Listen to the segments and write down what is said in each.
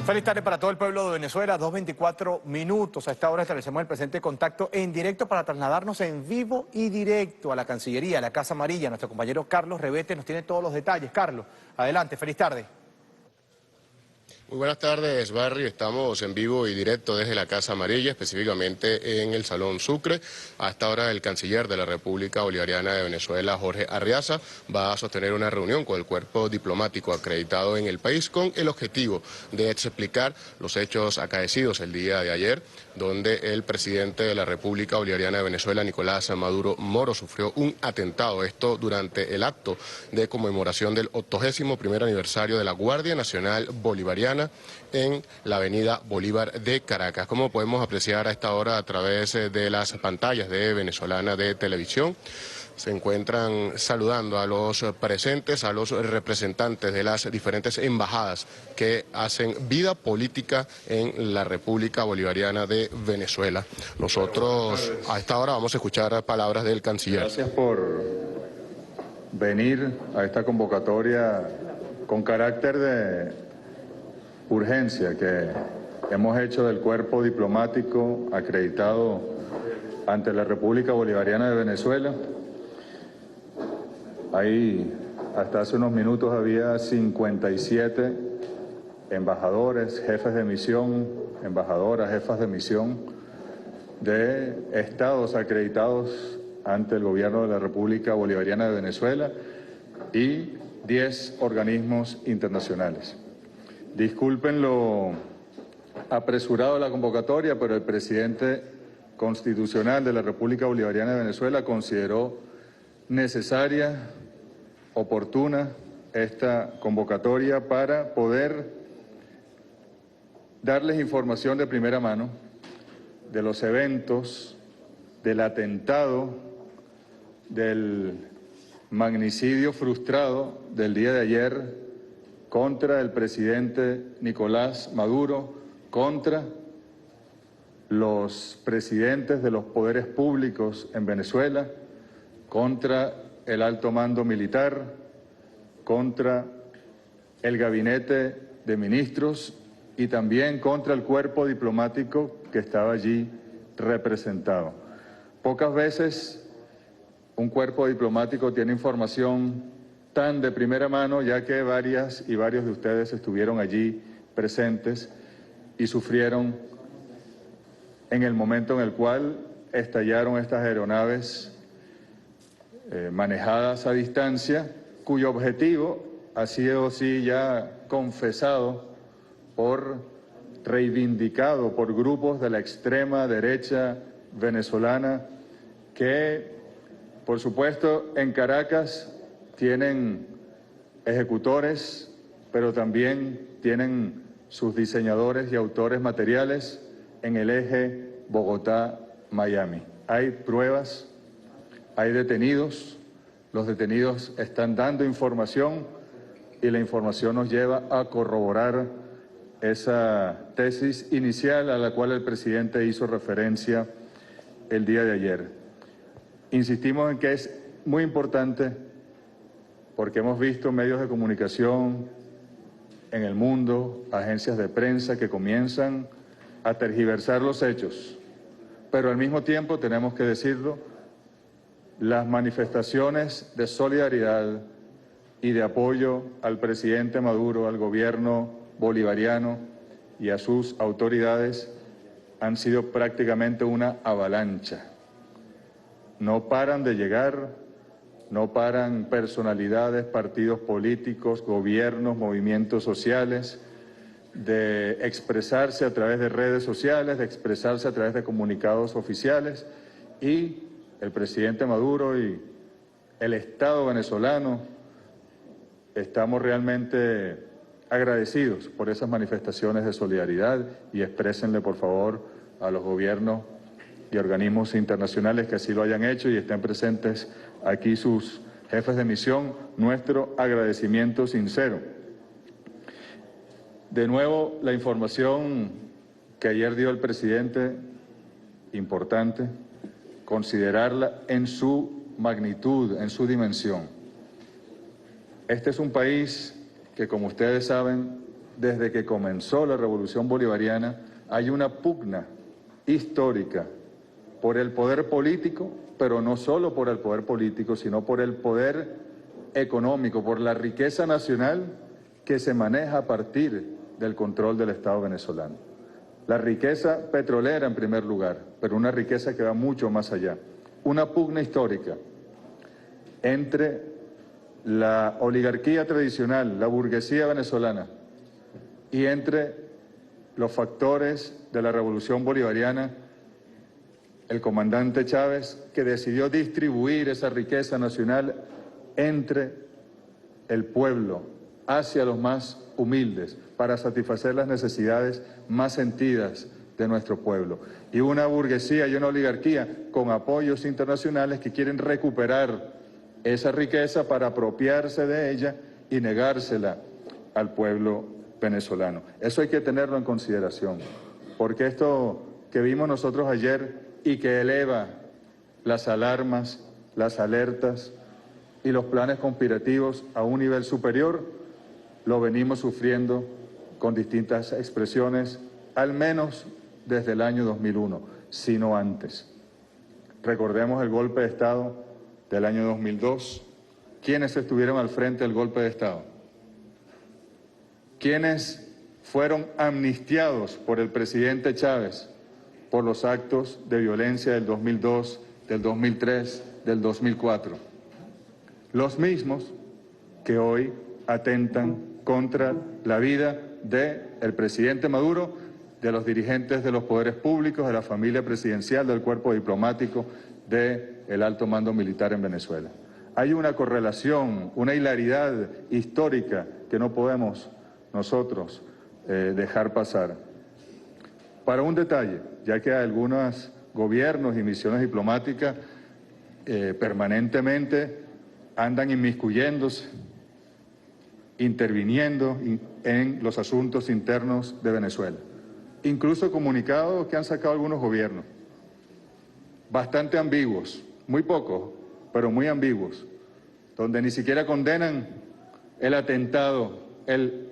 Feliz tarde para todo el pueblo de Venezuela, 2:24 minutos. A esta hora establecemos el presente contacto en directo para trasladarnos en vivo y directo a la Cancillería, a la Casa Amarilla. Nuestro compañero Carlos Revete nos tiene todos los detalles. Carlos, adelante, feliz tarde. Muy buenas tardes, Barry. Estamos en vivo y directo desde la Casa Amarilla, específicamente en el Salón Sucre. A esta hora el canciller de la República Bolivariana de Venezuela, Jorge Arriaza, va a sostener una reunión con el cuerpo diplomático acreditado en el país con el objetivo de explicar los hechos acaecidos el día de ayer, donde el presidente de la República Bolivariana de Venezuela, Nicolás Maduro Moro, sufrió un atentado. Esto durante el acto de conmemoración del 81º aniversario de la Guardia Nacional Bolivariana en la avenida Bolívar de Caracas. Como podemos apreciar a esta hora a través de las pantallas de Venezolana de Televisión, se encuentran saludando a los presentes, a los representantes de las diferentes embajadas que hacen vida política en la República Bolivariana de Venezuela. Nosotros a esta hora vamos a escuchar palabras del canciller. Gracias por venir a esta convocatoria con carácter de urgencia que hemos hecho del cuerpo diplomático acreditado ante la República Bolivariana de Venezuela. Ahí, hasta hace unos minutos, había 57 embajadores, jefes de misión, embajadoras, jefas de misión de estados acreditados ante el gobierno de la República Bolivariana de Venezuela y 10 organismos internacionales. Disculpen lo apresurado de la convocatoria, pero el presidente constitucional de la República Bolivariana de Venezuela consideró necesaria, oportuna, esta convocatoria para poder darles información de primera mano de los eventos, del atentado, del magnicidio frustrado del día de ayer contra el presidente Nicolás Maduro, contra los presidentes de los poderes públicos en Venezuela, contra el alto mando militar, contra el gabinete de ministros y también contra el cuerpo diplomático que estaba allí representado. Pocas veces un cuerpo diplomático tiene información tan de primera mano, ya que varias y varios de ustedes estuvieron allí presentes y sufrieron en el momento en el cual estallaron estas aeronaves manejadas a distancia, cuyo objetivo ha sido sí ya confesado reivindicado por grupos de la extrema derecha venezolana que, por supuesto, en Caracas tienen ejecutores, pero también tienen sus diseñadores y autores materiales en el eje Bogotá-Miami. Hay pruebas, hay detenidos, los detenidos están dando información y la información nos lleva a corroborar esa tesis inicial a la cual el presidente hizo referencia el día de ayer. Insistimos en que es muy importante porque hemos visto medios de comunicación en el mundo, agencias de prensa que comienzan a tergiversar los hechos, pero al mismo tiempo tenemos que decirlo, las manifestaciones de solidaridad y de apoyo al presidente Maduro, al gobierno bolivariano y a sus autoridades han sido prácticamente una avalancha. No paran de llegar. No paran personalidades, partidos políticos, gobiernos, movimientos sociales, de expresarse a través de redes sociales, de expresarse a través de comunicados oficiales, y el presidente Maduro y el Estado venezolano estamos realmente agradecidos por esas manifestaciones de solidaridad y exprésenle por favor a los gobiernos y organismos internacionales que así lo hayan hecho y estén presentes aquí sus jefes de misión, nuestro agradecimiento sincero. De nuevo, la información que ayer dio el presidente, importante, considerarla en su magnitud, en su dimensión. Este es un país que, como ustedes saben, desde que comenzó la Revolución Bolivariana, hay una pugna histórica por el poder político, pero no solo por el poder político, sino por el poder económico, por la riqueza nacional que se maneja a partir del control del Estado venezolano. La riqueza petrolera en primer lugar, pero una riqueza que va mucho más allá. Una pugna histórica entre la oligarquía tradicional, la burguesía venezolana, y entre los factores de la Revolución Bolivariana, el comandante Chávez, que decidió distribuir esa riqueza nacional entre el pueblo, hacia los más humildes, para satisfacer las necesidades más sentidas de nuestro pueblo. Y una burguesía y una oligarquía con apoyos internacionales que quieren recuperar esa riqueza para apropiarse de ella y negársela al pueblo venezolano. Eso hay que tenerlo en consideración, porque esto que vimos nosotros ayer y que eleva las alarmas, las alertas y los planes conspirativos a un nivel superior, lo venimos sufriendo con distintas expresiones, al menos desde el año 2001, sino antes. Recordemos el golpe de Estado del año 2002. ¿Quiénes estuvieron al frente del golpe de Estado? ¿Quiénes fueron amnistiados por el presidente Chávez por los actos de violencia del 2002, del 2003, del 2004? Los mismos que hoy atentan contra la vida del presidente Maduro, de los dirigentes de los poderes públicos, de la familia presidencial, del cuerpo diplomático, del alto mando militar en Venezuela. Hay una correlación, una hilaridad histórica que no podemos nosotros dejar pasar. Para un detalle, ya que algunos gobiernos y misiones diplomáticas permanentemente andan inmiscuyéndose, interviniendo en los asuntos internos de Venezuela. Incluso comunicados que han sacado algunos gobiernos, bastante ambiguos, muy pocos, pero muy ambiguos, donde ni siquiera condenan el atentado, el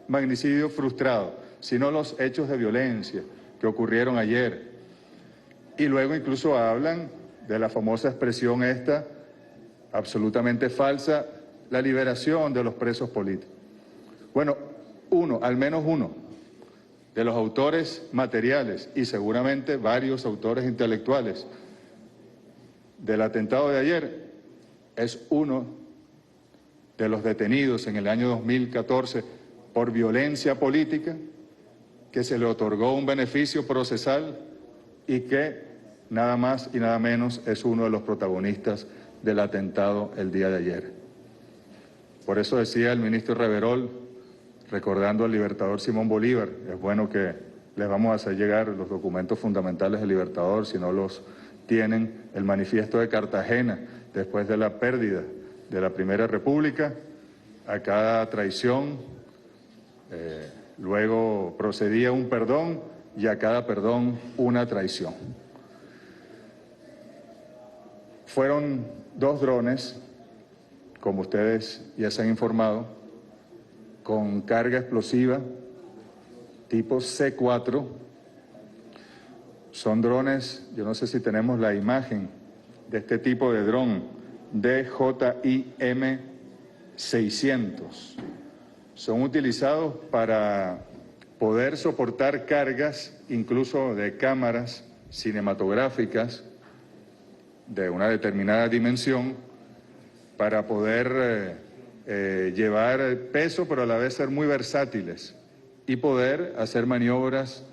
magnicidio frustrado, sino los hechos de violencia que ocurrieron ayer. Y luego incluso hablan de la famosa expresión esta, absolutamente falsa, la liberación de los presos políticos. Bueno, al menos uno de los autores materiales y seguramente varios autores intelectuales del atentado de ayer es uno de los detenidos en el año 2014 por violencia política, que se le otorgó un beneficio procesal y que nada más y nada menos es uno de los protagonistas del atentado el día de ayer. Por eso decía el ministro Reverol, recordando al libertador Simón Bolívar, es bueno que les vamos a hacer llegar los documentos fundamentales del libertador, si no los tienen, el manifiesto de Cartagena, después de la pérdida de la Primera República, a cada traición, luego procedía un perdón y a cada perdón una traición. Fueron 2 drones, como ustedes ya se han informado, con carga explosiva tipo C4. Son drones, yo no sé si tenemos la imagen de este tipo de dron, DJI M600. Son utilizados para poder soportar cargas, incluso de cámaras cinematográficas de una determinada dimensión, para poder llevar peso, pero a la vez ser muy versátiles y poder hacer maniobras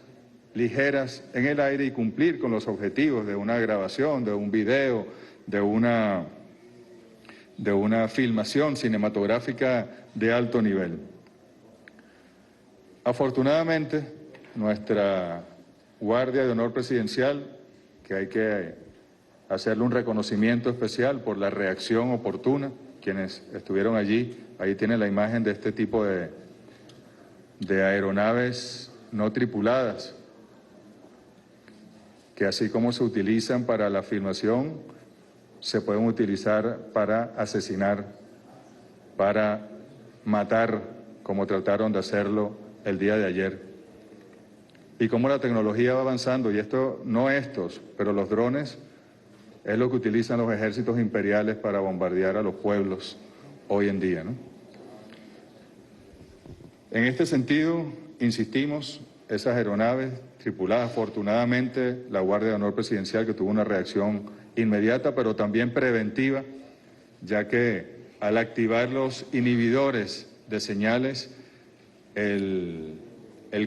ligeras en el aire y cumplir con los objetivos de una grabación, de un video, de una filmación cinematográfica de alto nivel. Afortunadamente, nuestra Guardia de Honor Presidencial, que hay que hacerle un reconocimiento especial por la reacción oportuna, quienes estuvieron allí, ahí tienen la imagen de este tipo de aeronaves no tripuladas, que así como se utilizan para la filmación, se pueden utilizar para asesinar, para matar, como trataron de hacerlo el día de ayer. Y cómo la tecnología va avanzando, y esto, no estos, pero los drones, es lo que utilizan los ejércitos imperiales para bombardear a los pueblos hoy en día, ¿no? En este sentido, insistimos, esas aeronaves tripuladas, afortunadamente, la Guardia de Honor Presidencial, que tuvo una reacción inmediata, pero también preventiva, ya que al activar los inhibidores de señales, el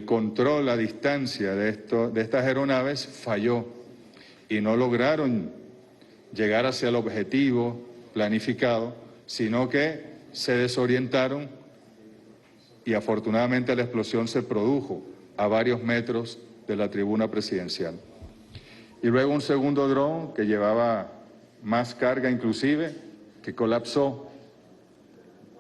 control a distancia de estas aeronaves falló y no lograron llegar hacia el objetivo planificado, sino que se desorientaron y afortunadamente la explosión se produjo a varios metros de la tribuna presidencial. Y luego un segundo dron que llevaba más carga inclusive, que colapsó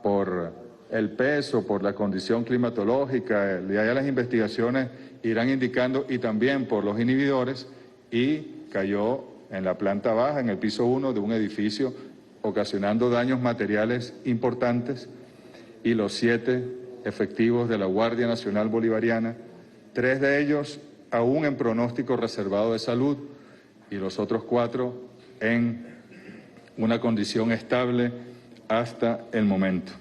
por el peso, por la condición climatológica, y allá las investigaciones irán indicando, y también por los inhibidores, y cayó en la planta baja, en el piso 1 de un edificio, ocasionando daños materiales importantes, y los 7 efectivos de la Guardia Nacional Bolivariana, 3 de ellos aún en pronóstico reservado de salud, y los otros 4 en una condición estable hasta el momento.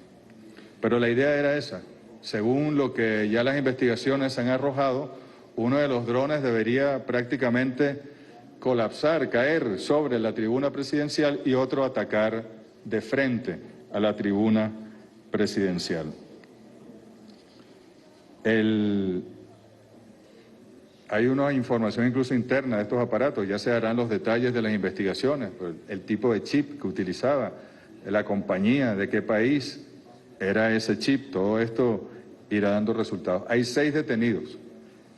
Pero la idea era esa. Según lo que ya las investigaciones han arrojado, uno de los drones debería prácticamente colapsar, caer sobre la tribuna presidencial y otro atacar de frente a la tribuna presidencial. Hay una información incluso interna de estos aparatos, ya se darán los detalles de las investigaciones, el tipo de chip que utilizaba, la compañía, de qué país era ese chip, todo esto irá dando resultados. Hay 6 detenidos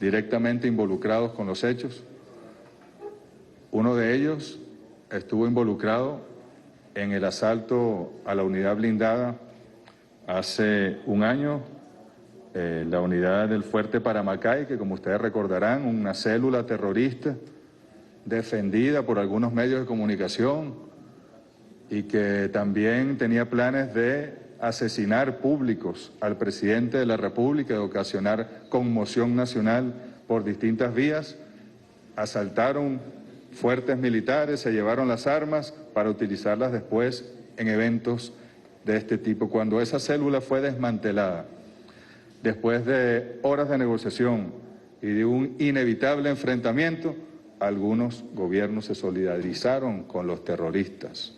directamente involucrados con los hechos. Uno de ellos estuvo involucrado en el asalto a la unidad blindada hace un año, la unidad del Fuerte Paramacay, que como ustedes recordarán, una célula terrorista defendida por algunos medios de comunicación y que también tenía planes de asesinar públicos al presidente de la República, de ocasionar conmoción nacional por distintas vías. Asaltaron fuertes militares, se llevaron las armas para utilizarlas después en eventos de este tipo. Cuando esa célula fue desmantelada, después de horas de negociación y de un inevitable enfrentamiento, algunos gobiernos se solidarizaron con los terroristas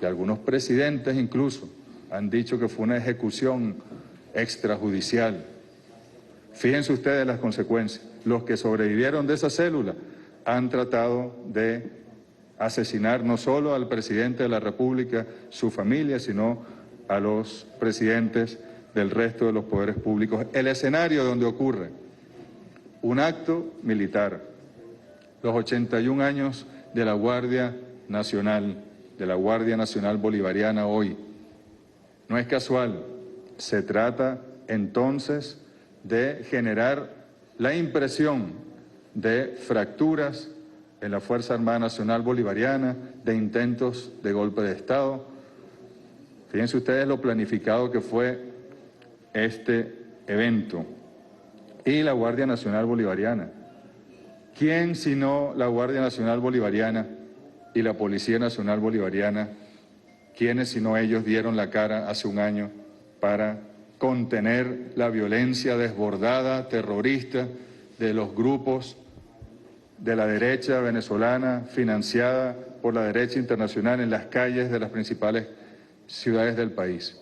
y algunos presidentes incluso han dicho que fue una ejecución extrajudicial. Fíjense ustedes las consecuencias. Los que sobrevivieron de esa célula han tratado de asesinar no solo al presidente de la República, su familia, sino a los presidentes del resto de los poderes públicos. El escenario donde ocurre un acto militar, los 81 años de la Guardia Nacional Bolivariana hoy, no es casual. Se trata entonces de generar la impresión de fracturas en la Fuerza Armada Nacional Bolivariana, de intentos de golpe de Estado. Fíjense ustedes lo planificado que fue este evento. Y la Guardia Nacional Bolivariana. ¿Quién sino la Guardia Nacional Bolivariana y la Policía Nacional Bolivariana? ¿Quiénes sino ellos dieron la cara hace un año para contener la violencia desbordada, terrorista, de los grupos de la derecha venezolana, financiada por la derecha internacional en las calles de las principales ciudades del país?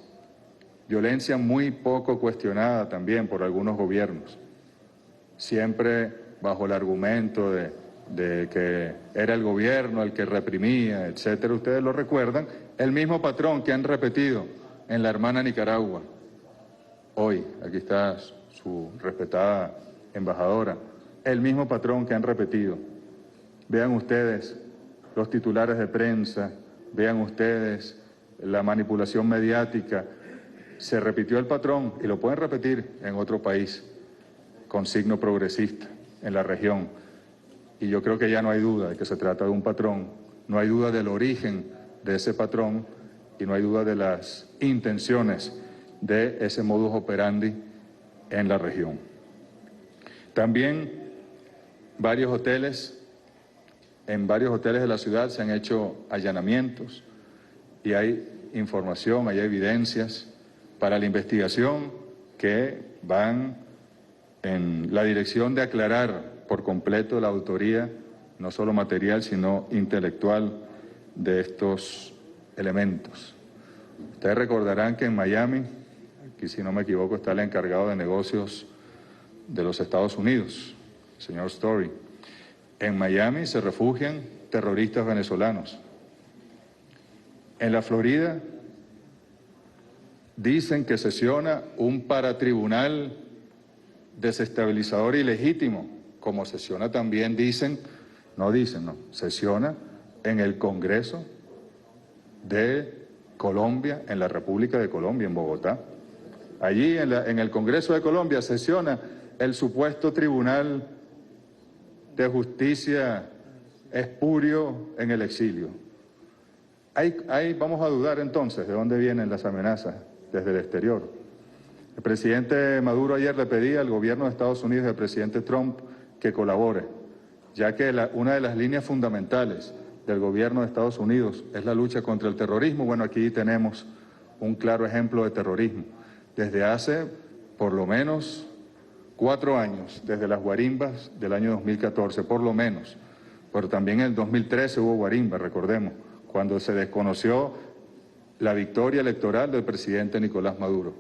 Violencia muy poco cuestionada también por algunos gobiernos, siempre bajo el argumento de que era el gobierno el que reprimía, etcétera. Ustedes lo recuerdan, el mismo patrón que han repetido en la hermana Nicaragua. Hoy, aquí está su respetada embajadora, el mismo patrón que han repetido. Vean ustedes los titulares de prensa, vean ustedes la manipulación mediática. Se repitió el patrón y lo pueden repetir en otro país con signo progresista en la región. Y yo creo que ya no hay duda de que se trata de un patrón, no hay duda del origen de ese patrón y no hay duda de las intenciones de ese modus operandi en la región. También en varios hoteles de la ciudad se han hecho allanamientos y hay información, hay evidencias para la investigación que van en la dirección de aclarar por completo la autoría, no solo material, sino intelectual de estos elementos. Ustedes recordarán que en Miami, aquí si no me equivoco está el encargado de negocios de los Estados Unidos, el señor Story. En Miami se refugian terroristas venezolanos. En la Florida dicen que sesiona un paratribunal desestabilizador ilegítimo, como sesiona también, sesiona en el Congreso de Colombia, en la República de Colombia, en Bogotá. Allí en el Congreso de Colombia sesiona el supuesto Tribunal de Justicia espurio en el exilio. Vamos a dudar entonces de dónde vienen las amenazas desde el exterior. El presidente Maduro ayer le pedía al gobierno de Estados Unidos y al presidente Trump que colabore, ya que una de las líneas fundamentales del gobierno de Estados Unidos es la lucha contra el terrorismo. Bueno, aquí tenemos un claro ejemplo de terrorismo. Desde hace por lo menos 4 años, desde las guarimbas del año 2014, por lo menos, pero también en el 2013 hubo guarimbas, recordemos, cuando se desconoció la victoria electoral del presidente Nicolás Maduro.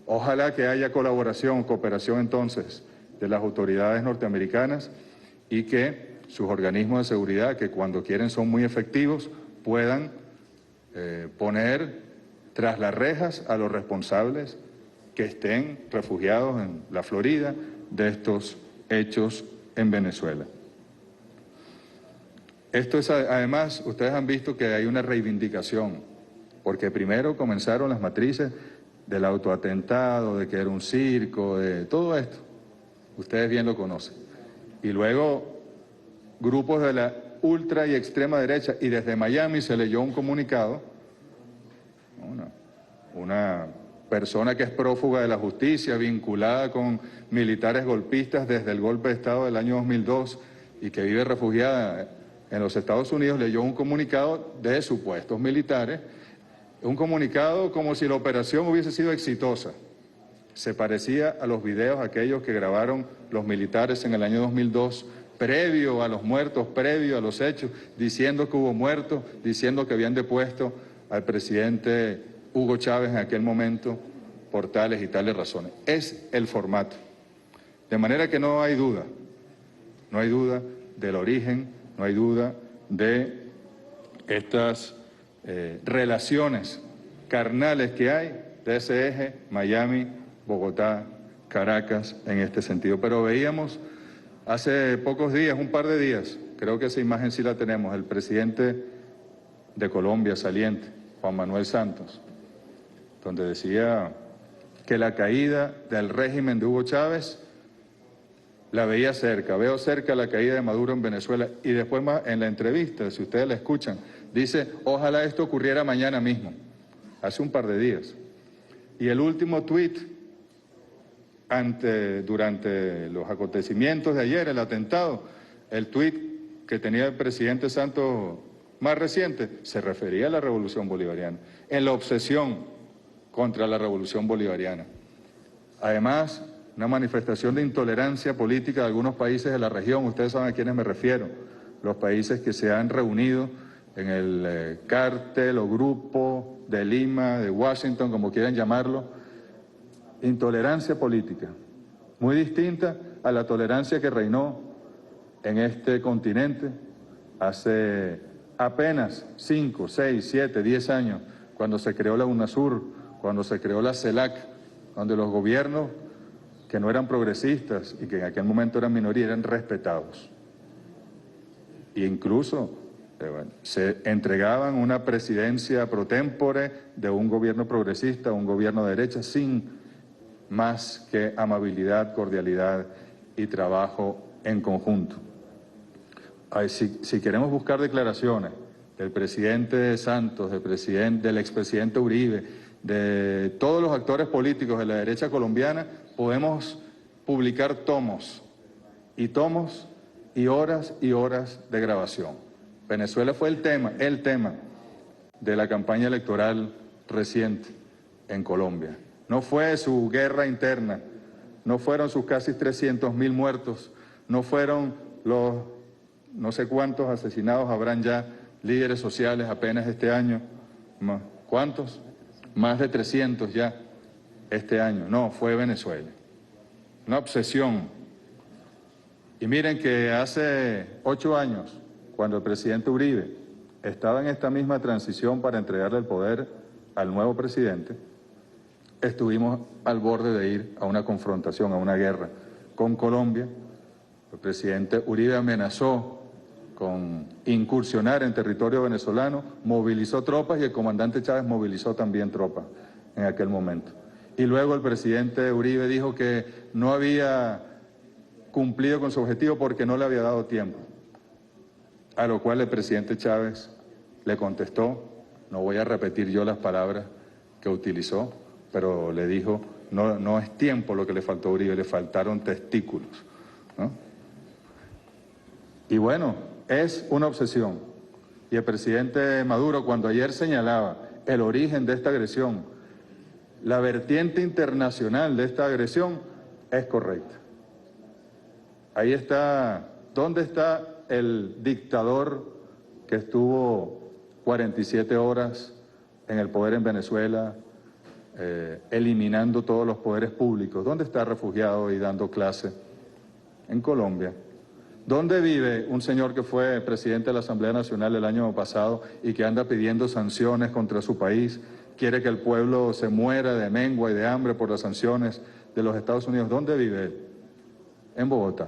Ojalá que haya colaboración, cooperación entonces de las autoridades norteamericanas y que sus organismos de seguridad, que cuando quieren son muy efectivos, puedan poner tras las rejas a los responsables que estén refugiados en la Florida de estos hechos en Venezuela. Esto es, además, ustedes han visto que hay una reivindicación, porque primero comenzaron las matrices del autoatentado, de que era un circo, de todo esto. Ustedes bien lo conocen. Y luego grupos de la ultra y extrema derecha, y desde Miami se leyó un comunicado, una persona que es prófuga de la justicia, vinculada con militares golpistas desde el golpe de Estado del año 2002 y que vive refugiada en los Estados Unidos, leyó un comunicado de supuestos militares, un comunicado como si la operación hubiese sido exitosa. Se parecía a los videos aquellos que grabaron los militares en el año 2002, previo a los muertos, previo a los hechos, diciendo que hubo muertos, diciendo que habían depuesto al presidente Hugo Chávez en aquel momento por tales y tales razones. Es el formato. De manera que no hay duda del origen, no hay duda de estas relaciones carnales que hay de ese eje Miami, Bogotá, Caracas en este sentido. Pero veíamos hace pocos días, un par de días, creo que esa imagen sí la tenemos, el presidente de Colombia saliente, Juan Manuel Santos, donde decía que la caída del régimen de Hugo Chávez la veía cerca, veo cerca la caída de Maduro en Venezuela, y después más en la entrevista, si ustedes la escuchan, dice, ojalá esto ocurriera mañana mismo, hace un par de días. Y el último tuit, durante los acontecimientos de ayer, el atentado, el tuit que tenía el presidente Santos más reciente, se refería a la revolución bolivariana, en la obsesión contra la revolución bolivariana. Además, una manifestación de intolerancia política de algunos países de la región, ustedes saben a quiénes me refiero, los países que se han reunido en el cártel o grupo de Lima, de Washington, como quieran llamarlo, intolerancia política, muy distinta a la tolerancia que reinó en este continente hace apenas 5, 6, 7, 10 años, cuando se creó la UNASUR, cuando se creó la CELAC, donde los gobiernos que no eran progresistas y que en aquel momento eran minoría, eran respetados. E incluso se entregaban una presidencia pro tempore de un gobierno progresista, un gobierno de derecha, sin más que amabilidad, cordialidad y trabajo en conjunto. Si queremos buscar declaraciones del presidente Santos, del expresidente Uribe, de todos los actores políticos de la derecha colombiana, podemos publicar tomos y tomos y horas de grabación. Venezuela fue el tema de la campaña electoral reciente en Colombia. No fue su guerra interna, no fueron sus casi 300.000 muertos, no fueron los no sé cuántos asesinados habrán ya líderes sociales apenas este año. ¿Cuántos? Más de 300 ya este año. No, fue Venezuela. Una obsesión. Y miren que hace 8 años, cuando el presidente Uribe estaba en esta misma transición para entregarle el poder al nuevo presidente, estuvimos al borde de ir a una confrontación, a una guerra con Colombia. El presidente Uribe amenazó con incursionar en territorio venezolano, movilizó tropas y el comandante Chávez movilizó también tropas en aquel momento. Y luego el presidente Uribe dijo que no había cumplido con su objetivo porque no le había dado tiempo. A lo cual el presidente Chávez le contestó, no voy a repetir yo las palabras que utilizó, pero le dijo, no es tiempo lo que le faltó a Uribe, le faltaron testículos, ¿no? Y bueno, es una obsesión. Y el presidente Maduro, cuando ayer señalaba el origen de esta agresión, la vertiente internacional de esta agresión, es correcta. Ahí está, ¿dónde está el dictador que estuvo 47 horas en el poder en Venezuela, eliminando todos los poderes públicos? ¿Dónde está refugiado y dando clase? En Colombia. ¿Dónde vive un señor que fue presidente de la Asamblea Nacional el año pasado y que anda pidiendo sanciones contra su país? Quiere que el pueblo se muera de mengua y de hambre por las sanciones de los Estados Unidos. ¿Dónde vive él? En Bogotá.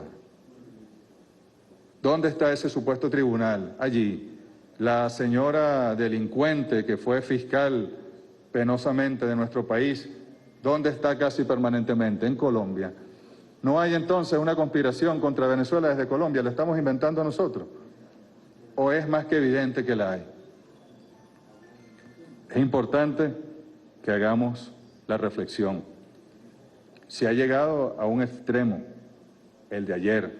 ¿Dónde está ese supuesto tribunal? Allí. La señora delincuente que fue fiscal penosamente de nuestro país, ¿dónde está casi permanentemente? En Colombia. ¿No hay entonces una conspiración contra Venezuela desde Colombia? ¿La estamos inventando nosotros? ¿O es más que evidente que la hay? Es importante que hagamos la reflexión. Se ha llegado a un extremo, el de ayer.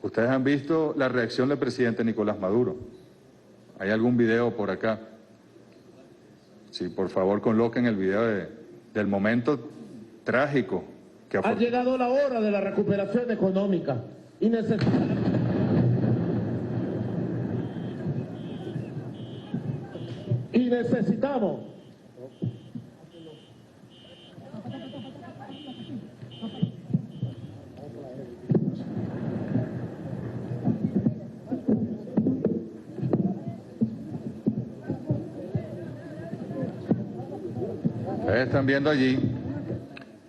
Ustedes han visto la reacción del presidente Nicolás Maduro. ¿Hay algún video por acá? Sí, por favor coloquen el video del momento trágico. Ha llegado la hora de la recuperación económica y necesitamos Ustedes están viendo allí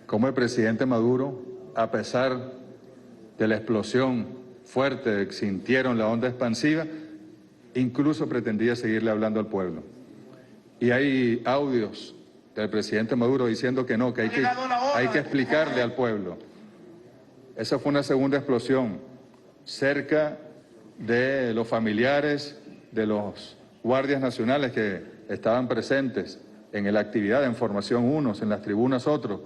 cómo el presidente Maduro, a pesar de la explosión fuerte que sintieron la onda expansiva, incluso pretendía seguirle hablando al pueblo. Y hay audios del presidente Maduro diciendo que no, que hay que explicarle al pueblo. Esa fue una segunda explosión cerca de los familiares de los guardias nacionales que estaban presentes en la actividad, en formación unos, en las tribunas otros,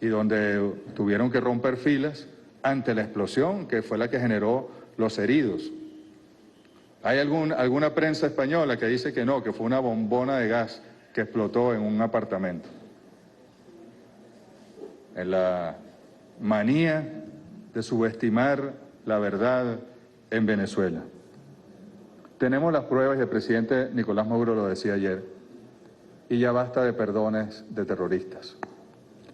y donde tuvieron que romper filas ante la explosión que fue la que generó los heridos. Hay alguna prensa española que dice que no, que fue una bombona de gas que explotó en un apartamento. En la manía de subestimar la verdad en Venezuela. Tenemos las pruebas, y el presidente Nicolás Maduro lo decía ayer, y ya basta de perdones de terroristas.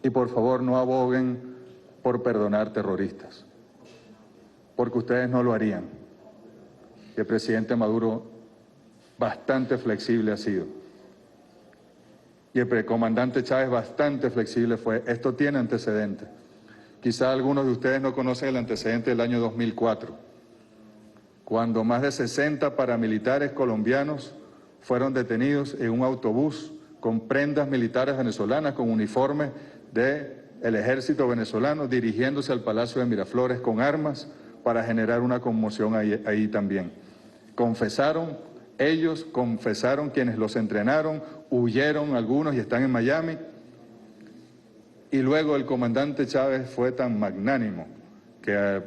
Y por favor no aboguen por perdonar terroristas, porque ustedes no lo harían. El presidente Maduro bastante flexible ha sido. Y el comandante Chávez bastante flexible fue. Esto tiene antecedentes. Quizá algunos de ustedes no conocen el antecedente del año 2004, cuando más de 60 paramilitares colombianos fueron detenidos en un autobús con prendas militares venezolanas, con uniformes del ejército venezolano, dirigiéndose al Palacio de Miraflores con armas para generar una conmoción ahí también. Ellos confesaron quienes los entrenaron, huyeron algunos y están en Miami. Y luego el comandante Chávez fue tan magnánimo que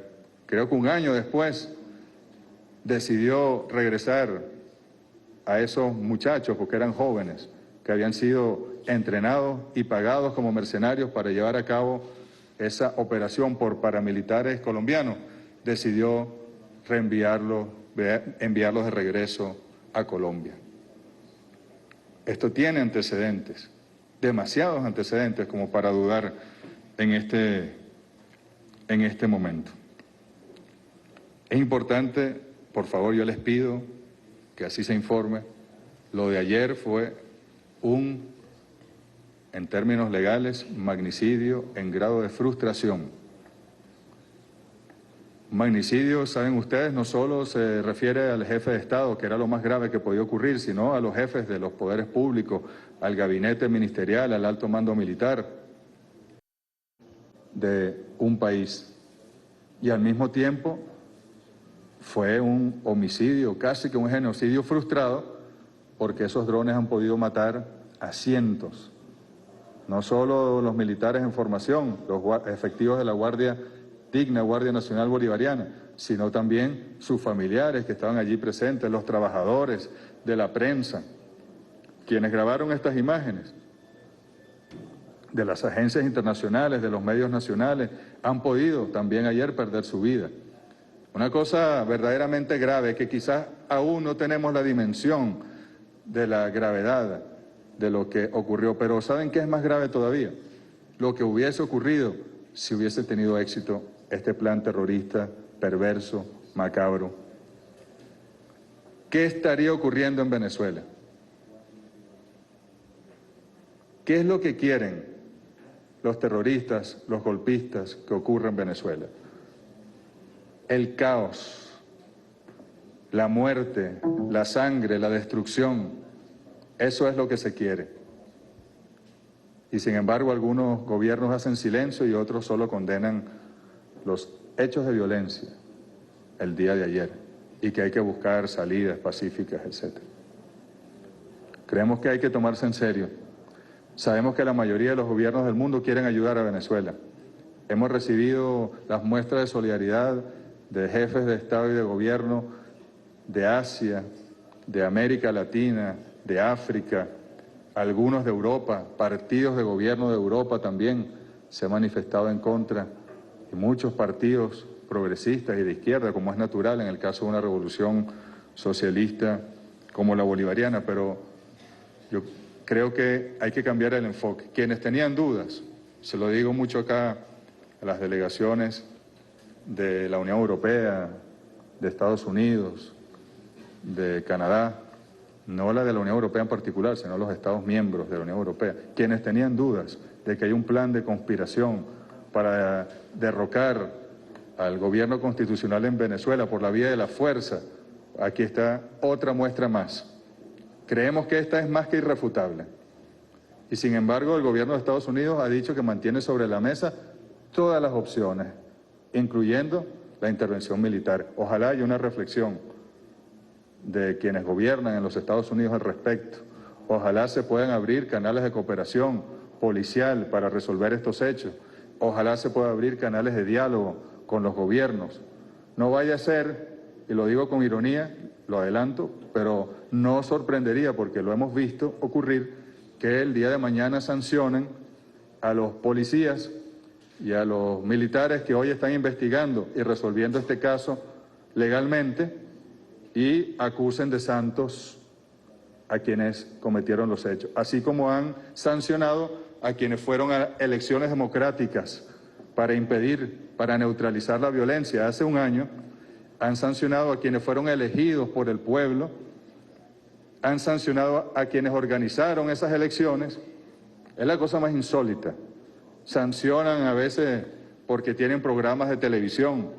creo que un año después, decidió regresar a esos muchachos, porque eran jóvenes, que habían sido entrenados y pagados como mercenarios para llevar a cabo esa operación por paramilitares colombianos, decidió enviarlos de regreso a Colombia. Esto tiene antecedentes, demasiados antecedentes como para dudar en este momento. Es importante, por favor, yo les pido que así se informe. Lo de ayer fue en términos legales, magnicidio en grado de frustración. Magnicidio, saben ustedes, no solo se refiere al jefe de Estado, que era lo más grave que podía ocurrir, sino a los jefes de los poderes públicos, al gabinete ministerial, al alto mando militar de un país. Y al mismo tiempo fue un homicidio, casi que un genocidio frustrado, porque esos drones han podido matar a cientos. No solo los militares en formación, los efectivos de la digna Guardia Nacional Bolivariana, sino también sus familiares que estaban allí presentes, los trabajadores de la prensa, quienes grabaron estas imágenes, de las agencias internacionales, de los medios nacionales, han podido también ayer perder su vida. Una cosa verdaderamente grave, que quizás aún no tenemos la dimensión de la gravedad de lo que ocurrió, pero ¿saben qué es más grave todavía? Lo que hubiese ocurrido si hubiese tenido éxito este plan terrorista, perverso, macabro. ¿Qué estaría ocurriendo en Venezuela? ¿Qué es lo que quieren los terroristas, los golpistas que ocurre en Venezuela? El caos, la muerte, la sangre, la destrucción. Eso es lo que se quiere. Y sin embargo, algunos gobiernos hacen silencio y otros solo condenan los hechos de violencia el día de ayer y que hay que buscar salidas pacíficas, etc. Creemos que hay que tomarse en serio. Sabemos que la mayoría de los gobiernos del mundo quieren ayudar a Venezuela. Hemos recibido las muestras de solidaridad de jefes de Estado y de Gobierno de Asia, de América Latina, de África, algunos de Europa, partidos de gobierno de Europa también se han manifestado en contra, y muchos partidos progresistas y de izquierda, como es natural en el caso de una revolución socialista como la bolivariana, pero yo creo que hay que cambiar el enfoque. Quienes tenían dudas, se lo digo mucho acá a las delegaciones de la Unión Europea, de Estados Unidos, de Canadá, no la de la Unión Europea en particular, sino los Estados miembros de la Unión Europea, quienes tenían dudas de que hay un plan de conspiración para derrocar al gobierno constitucional en Venezuela por la vía de la fuerza, aquí está otra muestra más. Creemos que esta es más que irrefutable. Y sin embargo, el gobierno de Estados Unidos ha dicho que mantiene sobre la mesa todas las opciones, incluyendo la intervención militar. Ojalá haya una reflexión de quienes gobiernan en los Estados Unidos al respecto. Ojalá se puedan abrir canales de cooperación policial para resolver estos hechos. Ojalá se puedan abrir canales de diálogo con los gobiernos. No vaya a ser, y lo digo con ironía, lo adelanto, pero no sorprendería, porque lo hemos visto ocurrir, que el día de mañana sancionen a los policías y a los militares que hoy están investigando y resolviendo este caso legalmente y acusen de santos a quienes cometieron los hechos, así como han sancionado a quienes fueron a elecciones democráticas para impedir, para neutralizar la violencia. Hace un año han sancionado a quienes fueron elegidos por el pueblo, han sancionado a quienes organizaron esas elecciones. Es la cosa más insólita. Sancionan a veces porque tienen programas de televisión,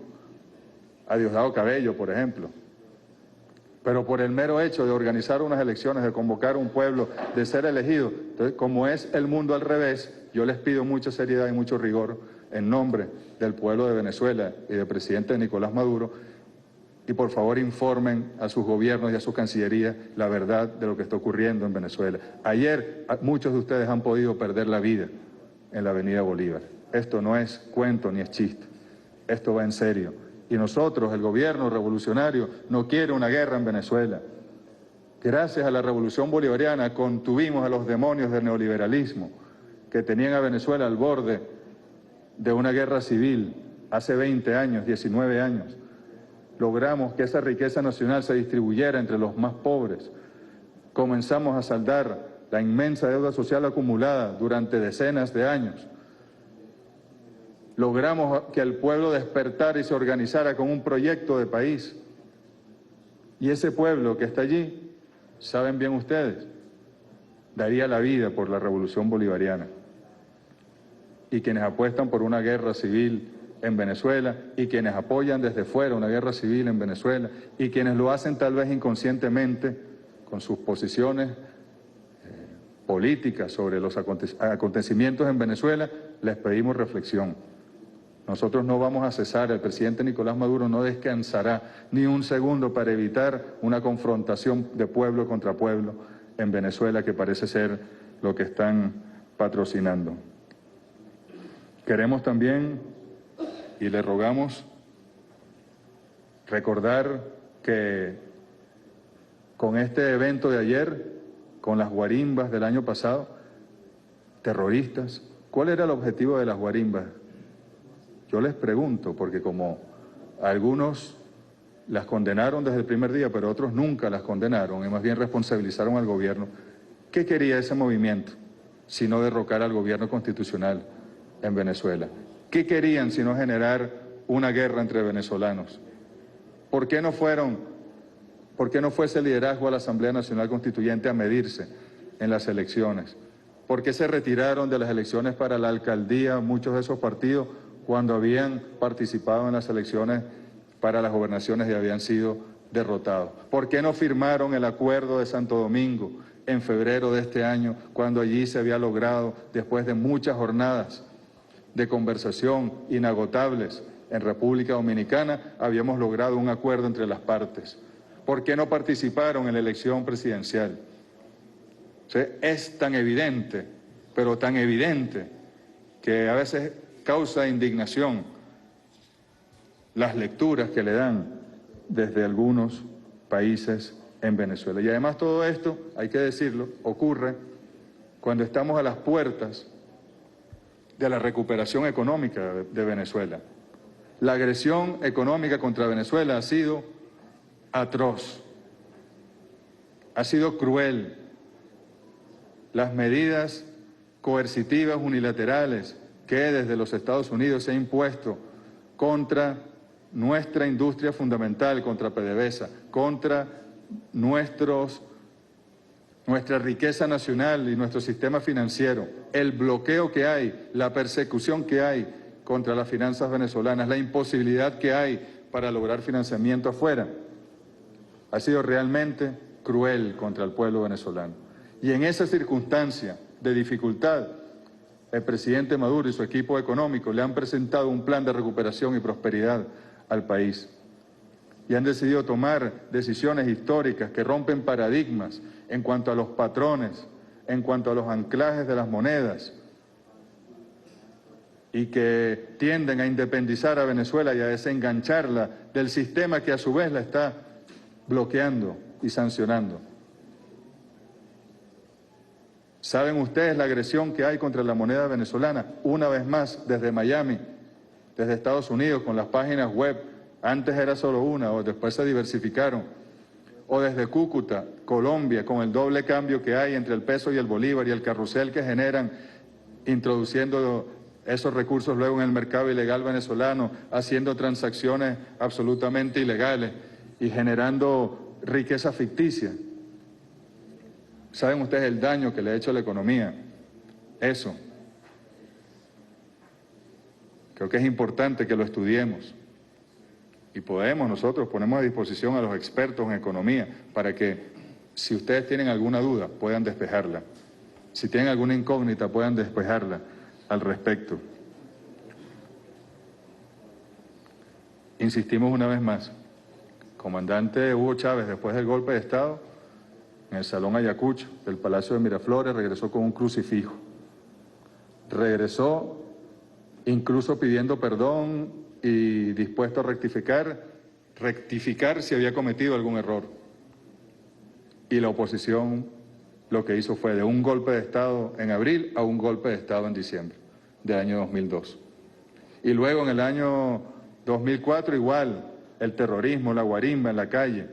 a Diosdado Cabello, por ejemplo. Pero por el mero hecho de organizar unas elecciones, de convocar a un pueblo, de ser elegido. Entonces, como es el mundo al revés, yo les pido mucha seriedad y mucho rigor en nombre del pueblo de Venezuela y del presidente Nicolás Maduro, y por favor informen a sus gobiernos y a su cancillería la verdad de lo que está ocurriendo en Venezuela. Ayer muchos de ustedes han podido perder la vida en la avenida Bolívar. Esto no es cuento ni es chiste, esto va en serio. Y nosotros, el gobierno revolucionario, no quiere una guerra en Venezuela. Gracias a la revolución bolivariana contuvimos a los demonios del neoliberalismo que tenían a Venezuela al borde de una guerra civil hace 20 años, 19 años. Logramos que esa riqueza nacional se distribuyera entre los más pobres. Comenzamos a saldar la inmensa deuda social acumulada durante decenas de años. Logramos que el pueblo despertara y se organizara con un proyecto de país. Y ese pueblo que está allí, saben bien ustedes, daría la vida por la revolución bolivariana. Y quienes apuestan por una guerra civil en Venezuela, y quienes apoyan desde fuera una guerra civil en Venezuela, y quienes lo hacen tal vez inconscientemente con sus posiciones políticas sobre los acontecimientos en Venezuela, les pedimos reflexión. Nosotros no vamos a cesar, el presidente Nicolás Maduro no descansará ni un segundo para evitar una confrontación de pueblo contra pueblo en Venezuela, que parece ser lo que están patrocinando. Queremos también, y le rogamos, recordar que con este evento de ayer, con las guarimbas del año pasado, terroristas, ¿cuál era el objetivo de las guarimbas? Yo les pregunto, porque como algunos las condenaron desde el primer día, pero otros nunca las condenaron y más bien responsabilizaron al gobierno, ¿qué quería ese movimiento sino derrocar al gobierno constitucional en Venezuela? ¿Qué querían sino generar una guerra entre venezolanos? ¿Por qué no fue ese liderazgo a la Asamblea Nacional Constituyente a medirse en las elecciones? ¿Por qué se retiraron de las elecciones para la alcaldía muchos de esos partidos cuando habían participado en las elecciones para las gobernaciones y habían sido derrotados? ¿Por qué no firmaron el acuerdo de Santo Domingo en febrero de este año, cuando allí se había logrado, después de muchas jornadas de conversación inagotables en República Dominicana, habíamos logrado un acuerdo entre las partes? ¿Por qué no participaron en la elección presidencial? O sea, es tan evidente, pero tan evidente, que a veces causa indignación las lecturas que le dan desde algunos países en Venezuela. Y además todo esto, hay que decirlo, ocurre cuando estamos a las puertas de la recuperación económica de Venezuela. La agresión económica contra Venezuela ha sido atroz, ha sido cruel. Las medidas coercitivas unilaterales que desde los Estados Unidos se ha impuesto contra nuestra industria fundamental, contra PDVSA, contra nuestra riqueza nacional y nuestro sistema financiero, el bloqueo que hay, la persecución que hay contra las finanzas venezolanas, la imposibilidad que hay para lograr financiamiento afuera, ha sido realmente cruel contra el pueblo venezolano. Y en esa circunstancia de dificultad, el presidente Maduro y su equipo económico le han presentado un plan de recuperación y prosperidad al país. Y han decidido tomar decisiones históricas que rompen paradigmas en cuanto a los patrones, en cuanto a los anclajes de las monedas, y que tienden a independizar a Venezuela y a desengancharla del sistema que a su vez la está bloqueando y sancionando. ¿Saben ustedes la agresión que hay contra la moneda venezolana? Una vez más, desde Miami, desde Estados Unidos, con las páginas web, antes era solo una, o después se diversificaron, o desde Cúcuta, Colombia, con el doble cambio que hay entre el peso y el bolívar y el carrusel que generan, introduciendo esos recursos luego en el mercado ilegal venezolano, haciendo transacciones absolutamente ilegales y generando riqueza ficticia. ¿Saben ustedes el daño que le ha hecho a la economía? Eso. Creo que es importante que lo estudiemos. Y nosotros ponemos a disposición a los expertos en economía para que, si ustedes tienen alguna duda, puedan despejarla. Si tienen alguna incógnita, puedan despejarla al respecto. Insistimos una vez más. Comandante Hugo Chávez, después del golpe de Estado, en el Salón Ayacucho del Palacio de Miraflores, regresó con un crucifijo. Regresó incluso pidiendo perdón y dispuesto a rectificar si había cometido algún error. Y la oposición lo que hizo fue de un golpe de Estado en abril a un golpe de Estado en diciembre del año 2002. Y luego en el año 2004 igual, el terrorismo, la guarimba en la calle.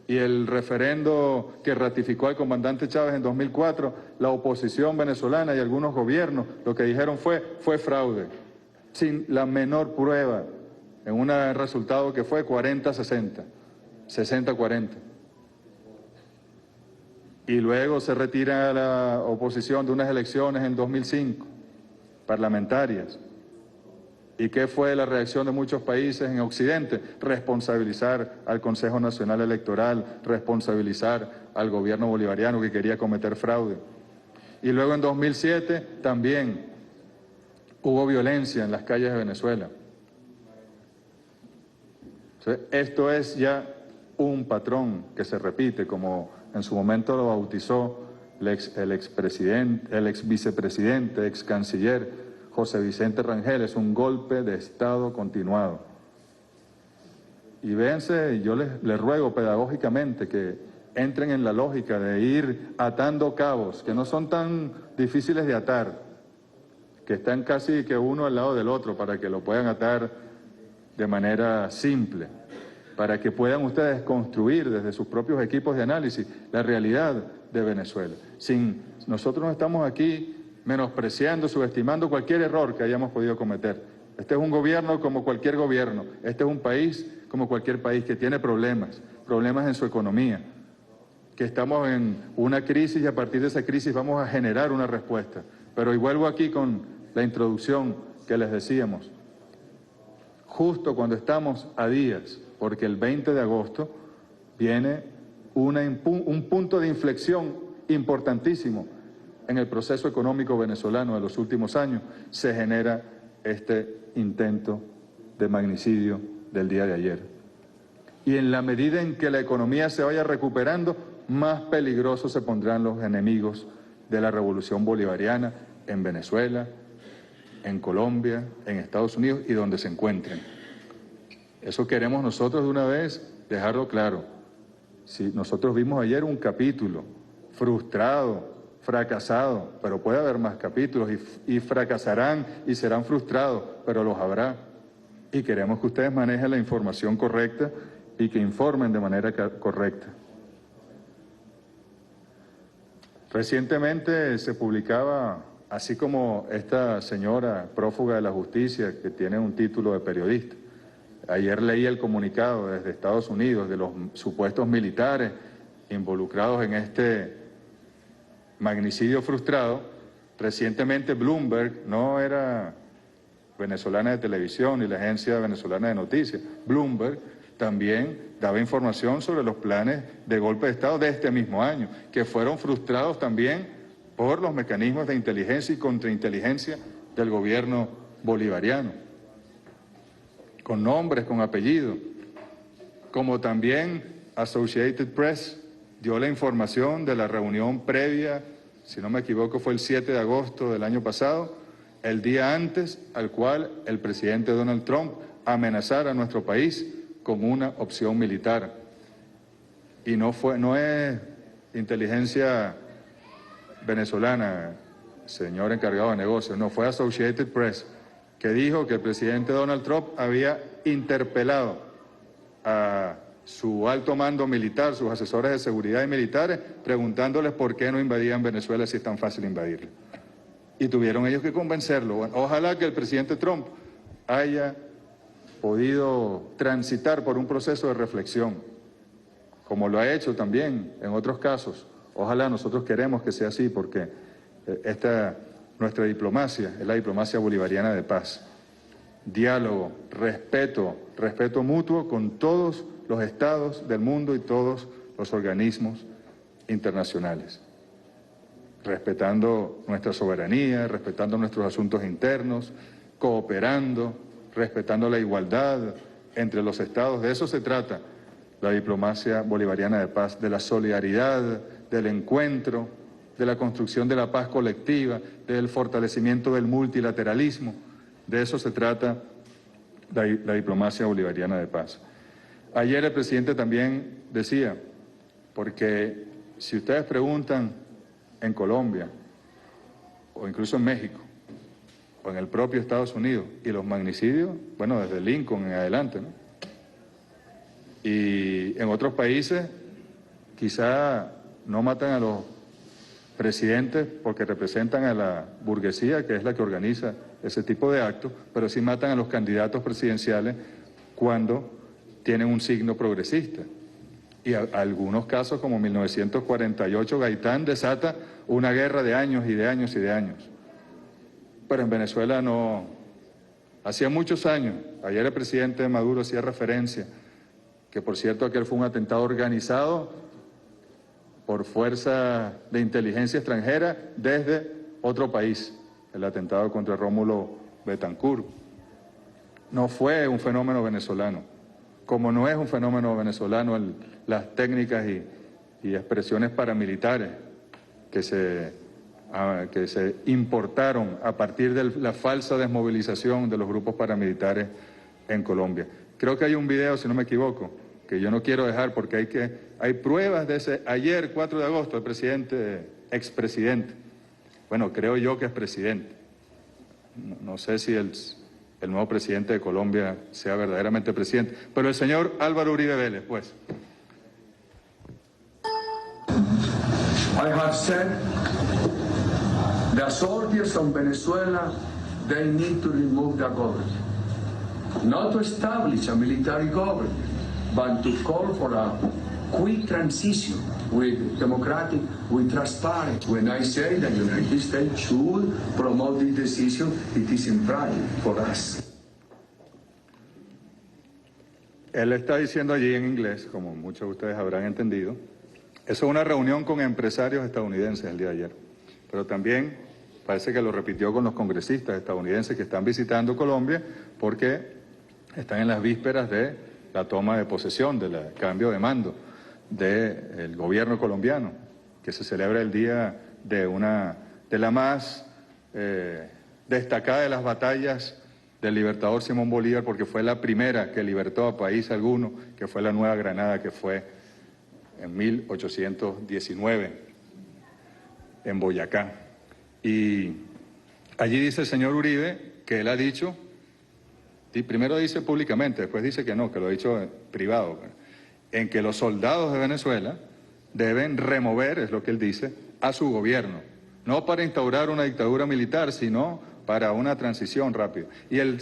Y el referendo que ratificó al comandante Chávez en 2004, la oposición venezolana y algunos gobiernos lo que dijeron fue fraude, sin la menor prueba, en un resultado que fue 40-60, 60-40. Y luego se retira la oposición de unas elecciones en 2005, parlamentarias. ¿Y qué fue la reacción de muchos países en Occidente? Responsabilizar al Consejo Nacional Electoral, responsabilizar al gobierno bolivariano que quería cometer fraude. Y luego en 2007 también hubo violencia en las calles de Venezuela. Esto es ya un patrón que se repite, como en su momento lo bautizó el ex vicepresidente, ex canciller José Vicente Rangel, es un golpe de Estado continuado. Y véanse, yo les ruego pedagógicamente que entren en la lógica de ir atando cabos, que no son tan difíciles de atar, que están casi que uno al lado del otro para que lo puedan atar de manera simple, para que puedan ustedes construir desde sus propios equipos de análisis la realidad de Venezuela. Nosotros no estamos aquí menospreciando, subestimando cualquier error que hayamos podido cometer. Este es un gobierno como cualquier gobierno, este es un país como cualquier país que tiene problemas en su economía, que estamos en una crisis y a partir de esa crisis vamos a generar una respuesta. Pero y vuelvo aquí con la introducción que les decíamos, justo cuando estamos a días, porque el 20 de agosto viene un punto de inflexión importantísimo en el proceso económico venezolano de los últimos años, se genera este intento de magnicidio del día de ayer. Y en la medida en que la economía se vaya recuperando, más peligrosos se pondrán los enemigos de la revolución bolivariana en Venezuela, en Colombia, en Estados Unidos y donde se encuentren. Eso queremos nosotros de una vez dejarlo claro. Si nosotros vimos ayer un capítulo frustrado, fracasado, pero puede haber más capítulos y fracasarán y serán frustrados, pero los habrá. Y queremos que ustedes manejen la información correcta y que informen de manera correcta. Recientemente se publicaba, así como esta señora prófuga de la justicia que tiene un título de periodista, ayer leí el comunicado desde Estados Unidos de los supuestos militares involucrados en este magnicidio frustrado. Recientemente Bloomberg, no era venezolana de televisión ni la agencia venezolana de noticias, Bloomberg también daba información sobre los planes de golpe de Estado de este mismo año, que fueron frustrados también por los mecanismos de inteligencia y contrainteligencia del gobierno bolivariano, con nombres, con apellidos, como también Associated Press dio la información de la reunión previa, si no me equivoco fue el 7 de agosto del año pasado, el día antes al cual el presidente Donald Trump amenazara a nuestro país con una opción militar. Y no es inteligencia venezolana, señor encargado de negocios, no, fue Associated Press, que dijo que el presidente Donald Trump había interpelado a su alto mando militar, sus asesores de seguridad y militares, preguntándoles por qué no invadían Venezuela si es tan fácil invadirla. Y tuvieron ellos que convencerlo. Bueno, ojalá que el presidente Trump haya podido transitar por un proceso de reflexión, como lo ha hecho también en otros casos. Ojalá, nosotros queremos que sea así, porque nuestra diplomacia es la diplomacia bolivariana de paz. Diálogo, respeto mutuo con todos los estados del mundo y todos los organismos internacionales, respetando nuestra soberanía, respetando nuestros asuntos internos, cooperando, respetando la igualdad entre los estados. De eso se trata la diplomacia bolivariana de paz, de la solidaridad, del encuentro, de la construcción de la paz colectiva, del fortalecimiento del multilateralismo. De eso se trata la diplomacia bolivariana de paz. Ayer el presidente también decía, porque si ustedes preguntan en Colombia, o incluso en México, o en el propio Estados Unidos, y los magnicidios, bueno, desde Lincoln en adelante, ¿no? Y en otros países quizá no matan a los presidentes porque representan a la burguesía, que es la que organiza ese tipo de actos, pero sí matan a los candidatos presidenciales cuando tienen un signo progresista. Y algunos casos, como 1948, Gaitán desata una guerra de años y de años y de años. Pero en Venezuela no. Hacía muchos años, ayer el presidente Maduro hacía referencia, que por cierto aquel fue un atentado organizado por fuerza de inteligencia extranjera desde otro país, el atentado contra Rómulo Betancourt. No fue un fenómeno venezolano, como no es un fenómeno venezolano las técnicas y expresiones paramilitares que se importaron a partir de la falsa desmovilización de los grupos paramilitares en Colombia. Creo que hay un video, si no me equivoco, que yo no quiero dejar porque hay pruebas de ese. Ayer, 4 de agosto, el expresidente, bueno, creo yo que es presidente. No sé si el nuevo presidente de Colombia sea verdaderamente presidente, pero el señor Álvaro Uribe Vélez, pues. I have said the authorities of Venezuela, they need to remove the government, not to establish a military government, but to call for a quick transition with democratic, with transparent. When I say that the United States should promote this decision, it is implied for us. Él está diciendo allí en inglés, como muchos de ustedes habrán entendido, eso es una reunión con empresarios estadounidenses el día de ayer, pero también parece que lo repitió con los congresistas estadounidenses que están visitando Colombia porque están en las vísperas de la toma de posesión, del cambio de mando del gobierno colombiano, que se celebra el día de la más destacada de las batallas del libertador Simón Bolívar, porque fue la primera que libertó a país alguno, que fue la Nueva Granada, que fue en 1819 en Boyacá. Y allí dice el señor Uribe que él ha dicho, y primero dice públicamente, después dice que no, que lo ha dicho en privado, en que los soldados de Venezuela deben remover, es lo que él dice, a su gobierno, no para instaurar una dictadura militar, sino para una transición rápida. Y el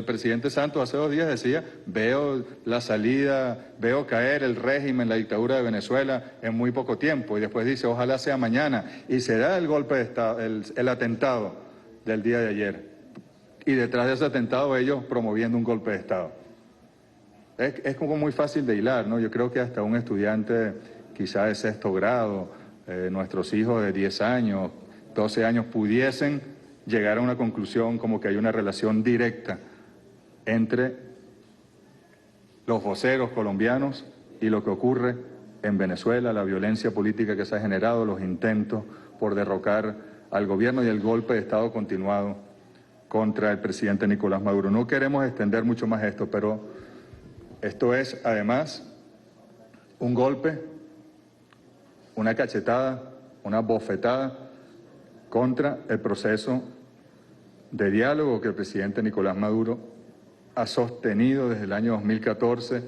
presidente Santos hace 2 días decía, veo la salida, veo caer el régimen, la dictadura de Venezuela en muy poco tiempo. Y después dice, ojalá sea mañana. Y se da el golpe de Estado, el atentado del día de ayer. Y detrás de ese atentado ellos promoviendo un golpe de Estado. Es como muy fácil de hilar, ¿no? Yo creo que hasta un estudiante quizá de 6º grado, nuestros hijos de 10 años, 12 años pudiesen llegar a una conclusión como que hay una relación directa entre los voceros colombianos y lo que ocurre en Venezuela, la violencia política que se ha generado, los intentos por derrocar al gobierno y el golpe de Estado continuado contra el presidente Nicolás Maduro. No queremos extender mucho más esto, pero esto es además un golpe, una cachetada, una bofetada contra el proceso de diálogo que el presidente Nicolás Maduro ha sostenido desde el año 2014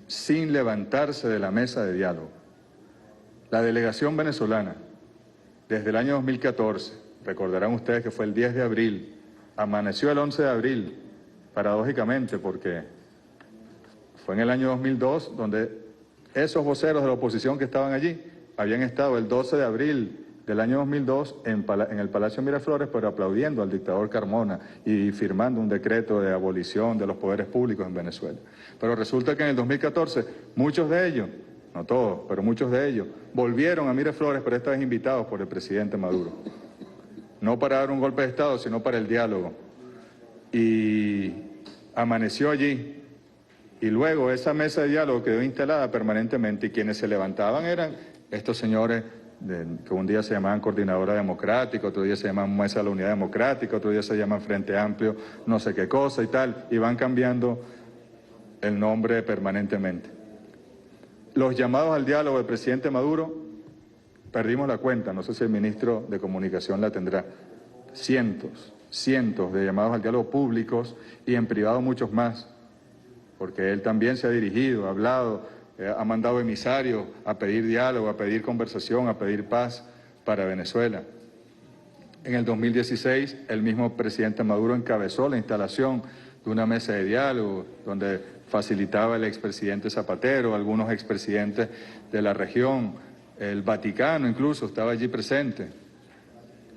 sin levantarse de la mesa de diálogo. La delegación venezolana, desde el año 2014, recordarán ustedes que fue el 10 de abril, amaneció el 11 de abril, paradójicamente, porque fue en el año 2002 donde esos voceros de la oposición que estaban allí habían estado el 12 de abril del año 2002 en el Palacio Miraflores, pero aplaudiendo al dictador Carmona y firmando un decreto de abolición de los poderes públicos en Venezuela. Pero resulta que en el 2014 muchos de ellos, no todos, pero muchos de ellos, volvieron a Miraflores, pero esta vez invitados por el presidente Maduro. No para dar un golpe de Estado, sino para el diálogo. Y amaneció allí. Y luego esa mesa de diálogo quedó instalada permanentemente y quienes se levantaban eran estos señores que un día se llamaban Coordinadora Democrática, otro día se llaman Mesa de la Unidad Democrática, otro día se llaman Frente Amplio, no sé qué cosa y tal, y van cambiando el nombre permanentemente. Los llamados al diálogo del presidente Maduro, perdimos la cuenta, no sé si el ministro de Comunicación la tendrá. Cientos de llamados al diálogo públicos y en privado muchos más, porque él también se ha dirigido, ha hablado, ha mandado emisarios a pedir diálogo, a pedir conversación, a pedir paz para Venezuela. En el 2016, el mismo presidente Maduro encabezó la instalación de una mesa de diálogo donde facilitaba el expresidente Zapatero, algunos expresidentes de la región, el Vaticano incluso estaba allí presente.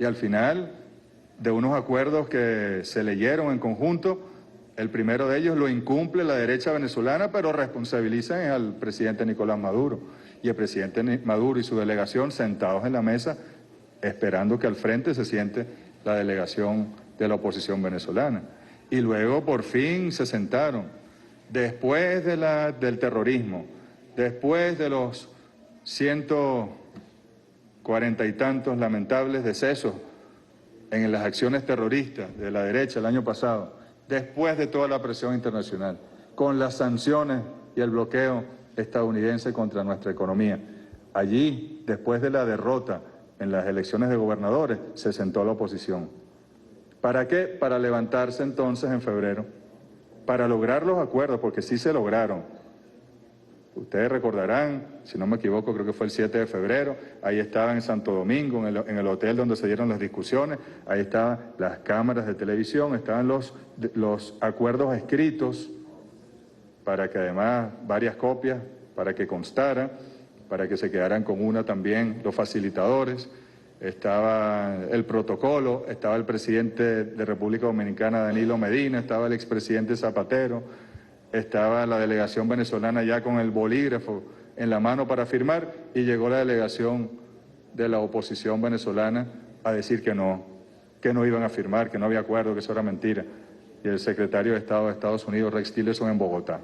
Y al final, de unos acuerdos que se leyeron en conjunto, el primero de ellos lo incumple la derecha venezolana, pero responsabilizan al presidente Nicolás Maduro. Y el presidente Maduro y su delegación sentados en la mesa, esperando que al frente se siente la delegación de la oposición venezolana. Y luego por fin se sentaron, después del terrorismo, después de los 140 y tantos lamentables decesos en las acciones terroristas de la derecha el año pasado, después de toda la presión internacional, con las sanciones y el bloqueo estadounidense contra nuestra economía. Allí, después de la derrota en las elecciones de gobernadores, se sentó la oposición. ¿Para qué? Para levantarse entonces en febrero, para lograr los acuerdos, porque sí se lograron. Ustedes recordarán, si no me equivoco, creo que fue el 7 de febrero, ahí estaba en Santo Domingo, en el hotel donde se dieron las discusiones, ahí estaban las cámaras de televisión, estaban los acuerdos escritos, para que además varias copias, para que constara, para que se quedaran con una también los facilitadores, estaba el protocolo, estaba el presidente de República Dominicana, Danilo Medina, estaba el expresidente Zapatero, estaba la delegación venezolana ya con el bolígrafo en la mano para firmar y llegó la delegación de la oposición venezolana a decir que no iban a firmar, que no había acuerdo, que eso era mentira. Y el secretario de Estado de Estados Unidos, Rex Tillerson, en Bogotá.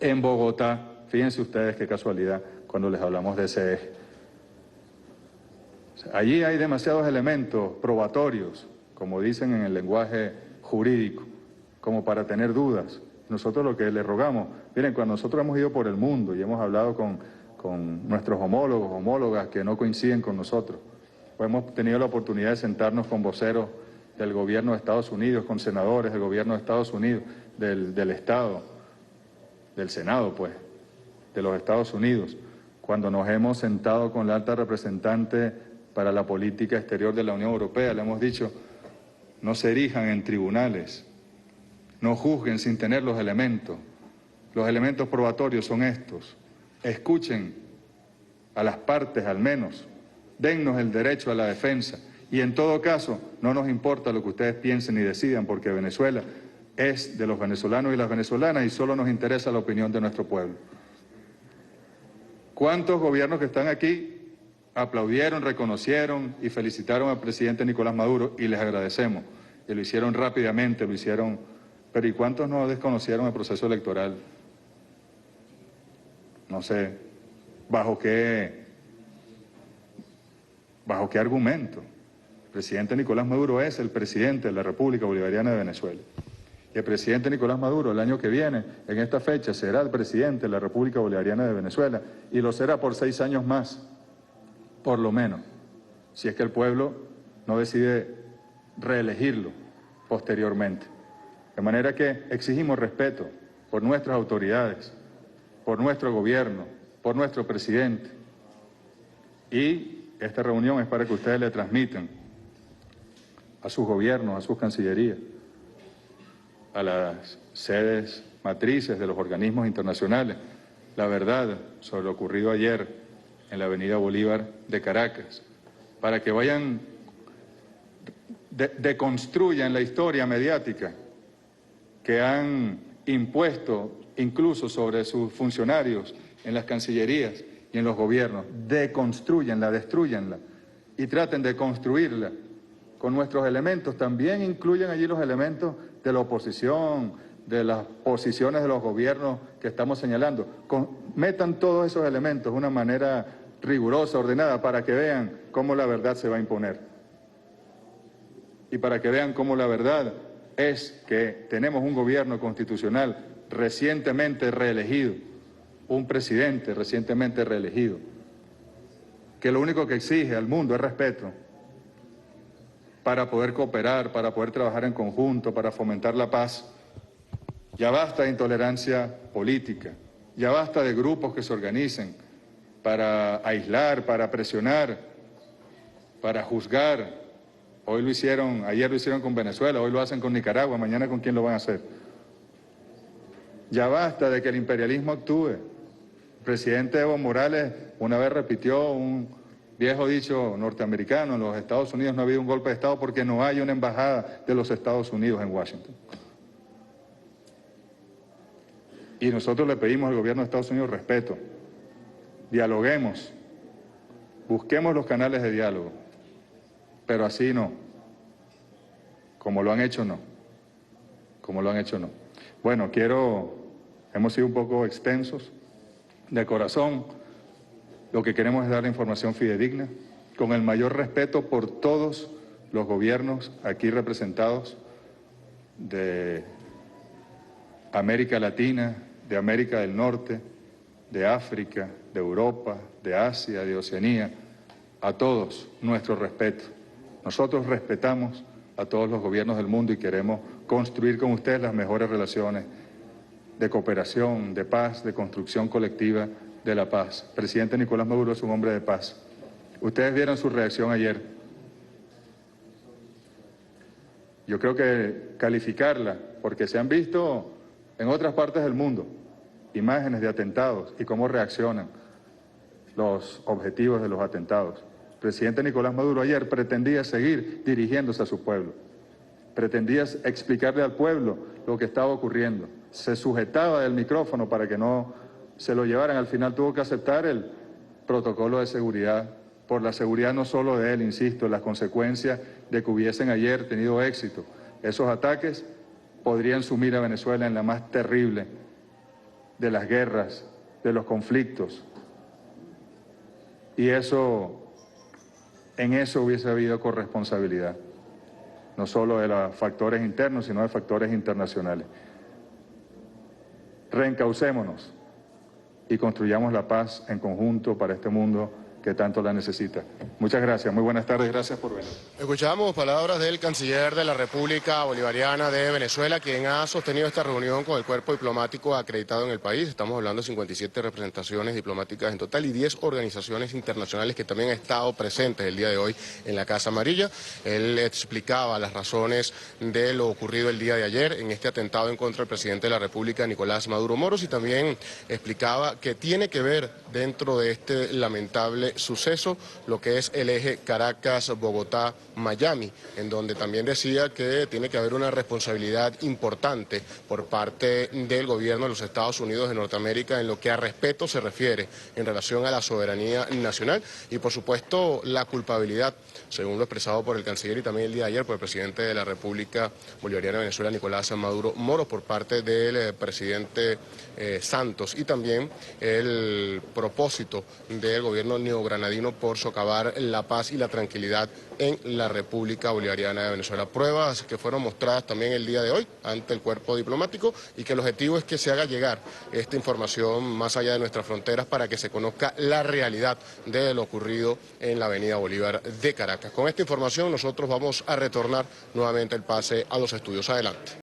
En Bogotá, fíjense ustedes qué casualidad cuando les hablamos de ese eje. Allí hay demasiados elementos probatorios, como dicen en el lenguaje jurídico, como para tener dudas. Nosotros lo que le rogamos, miren, cuando nosotros hemos ido por el mundo y hemos hablado con nuestros homólogos, homólogas que no coinciden con nosotros, o hemos tenido la oportunidad de sentarnos con voceros del gobierno de Estados Unidos, con senadores del gobierno de Estados Unidos, del Estado, del Senado, pues, de los Estados Unidos, cuando nos hemos sentado con la alta representante para la política exterior de la Unión Europea, le hemos dicho, no se erijan en tribunales, no juzguen sin tener los elementos probatorios son estos, escuchen a las partes al menos, dennos el derecho a la defensa y en todo caso no nos importa lo que ustedes piensen y decidan porque Venezuela es de los venezolanos y las venezolanas y solo nos interesa la opinión de nuestro pueblo. ¿Cuántos gobiernos que están aquí aplaudieron, reconocieron y felicitaron al presidente Nicolás Maduro y les agradecemos? Y lo hicieron rápidamente, lo hicieron... Pero ¿y cuántos no desconocieron el proceso electoral? No sé, ¿bajo qué argumento? El presidente Nicolás Maduro es el presidente de la República Bolivariana de Venezuela. Y el presidente Nicolás Maduro el año que viene, en esta fecha, será el presidente de la República Bolivariana de Venezuela y lo será por 6 años más, por lo menos, si es que el pueblo no decide reelegirlo posteriormente. De manera que exigimos respeto por nuestras autoridades, por nuestro gobierno, por nuestro presidente. Y esta reunión es para que ustedes le transmitan a sus gobiernos, a sus cancillerías, a las sedes matrices de los organismos internacionales, la verdad sobre lo ocurrido ayer en la Avenida Bolívar de Caracas, para que vayan, deconstruyan la historia mediática que han impuesto incluso sobre sus funcionarios en las cancillerías y en los gobiernos. Deconstrúyenla, destrúyenla y traten de construirla con nuestros elementos. También incluyan allí los elementos de la oposición, de las posiciones de los gobiernos que estamos señalando. Metan todos esos elementos de una manera rigurosa, ordenada, para que vean cómo la verdad se va a imponer. Y para que vean cómo la verdad es que tenemos un gobierno constitucional recientemente reelegido, un presidente recientemente reelegido, que lo único que exige al mundo es respeto para poder cooperar, para poder trabajar en conjunto, para fomentar la paz. Ya basta de intolerancia política, ya basta de grupos que se organicen para aislar, para presionar, para juzgar. Hoy lo hicieron, ayer lo hicieron con Venezuela, hoy lo hacen con Nicaragua, mañana ¿con quién lo van a hacer? Ya basta de que el imperialismo actúe. El presidente Evo Morales una vez repitió un viejo dicho norteamericano: en los Estados Unidos no ha habido un golpe de Estado porque no hay una embajada de los Estados Unidos en Washington. Y nosotros le pedimos al gobierno de Estados Unidos respeto, dialoguemos, busquemos los canales de diálogo, pero así no, como lo han hecho no, como lo han hecho no. Bueno, hemos sido un poco extensos, de corazón, lo que queremos es dar la información fidedigna, con el mayor respeto por todos los gobiernos aquí representados de América Latina, de América del Norte, de África, de Europa, de Asia, de Oceanía, a todos nuestro respeto. Nosotros respetamos a todos los gobiernos del mundo y queremos construir con ustedes las mejores relaciones de cooperación, de paz, de construcción colectiva de la paz. Presidente Nicolás Maduro es un hombre de paz. Ustedes vieron su reacción ayer. Yo creo que calificarla, porque se han visto en otras partes del mundo imágenes de atentados y cómo reaccionan los objetivos de los atentados. El presidente Nicolás Maduro ayer pretendía seguir dirigiéndose a su pueblo, pretendía explicarle al pueblo lo que estaba ocurriendo, se sujetaba del micrófono para que no se lo llevaran, al final tuvo que aceptar el protocolo de seguridad, por la seguridad no solo de él, insisto, las consecuencias de que hubiesen ayer tenido éxito. Esos ataques podrían sumir a Venezuela en la más terrible de las guerras, de los conflictos. Y en eso hubiese habido corresponsabilidad, no solo de los factores internos, sino de factores internacionales. Reencaucémonos y construyamos la paz en conjunto para este mundo que tanto la necesita. Muchas gracias, muy buenas tardes, gracias por venir. Escuchamos palabras del canciller de la República Bolivariana de Venezuela, quien ha sostenido esta reunión con el cuerpo diplomático acreditado en el país. Estamos hablando de 57 representaciones diplomáticas en total y 10 organizaciones internacionales que también han estado presentes el día de hoy en la Casa Amarilla. Él explicaba las razones de lo ocurrido el día de ayer en este atentado en contra del presidente de la República, Nicolás Maduro Moros, y también explicaba que tiene que ver dentro de este lamentable suceso lo que es el eje Caracas-Bogotá-Miami, en donde también decía que tiene que haber una responsabilidad importante por parte del gobierno de los Estados Unidos de Norteamérica en lo que a respeto se refiere en relación a la soberanía nacional y por supuesto la culpabilidad, según lo expresado por el canciller y también el día de ayer por el presidente de la República Bolivariana de Venezuela, Nicolás Maduro Moros, por parte del presidente Santos, y también el propósito del gobierno neogranadino por socavar la paz y la tranquilidad en la República Bolivariana de Venezuela. Pruebas que fueron mostradas también el día de hoy ante el cuerpo diplomático y que el objetivo es que se haga llegar esta información más allá de nuestras fronteras para que se conozca la realidad de lo ocurrido en la Avenida Bolívar de Caracas. Con esta información nosotros vamos a retornar nuevamente el pase a los estudios. Adelante.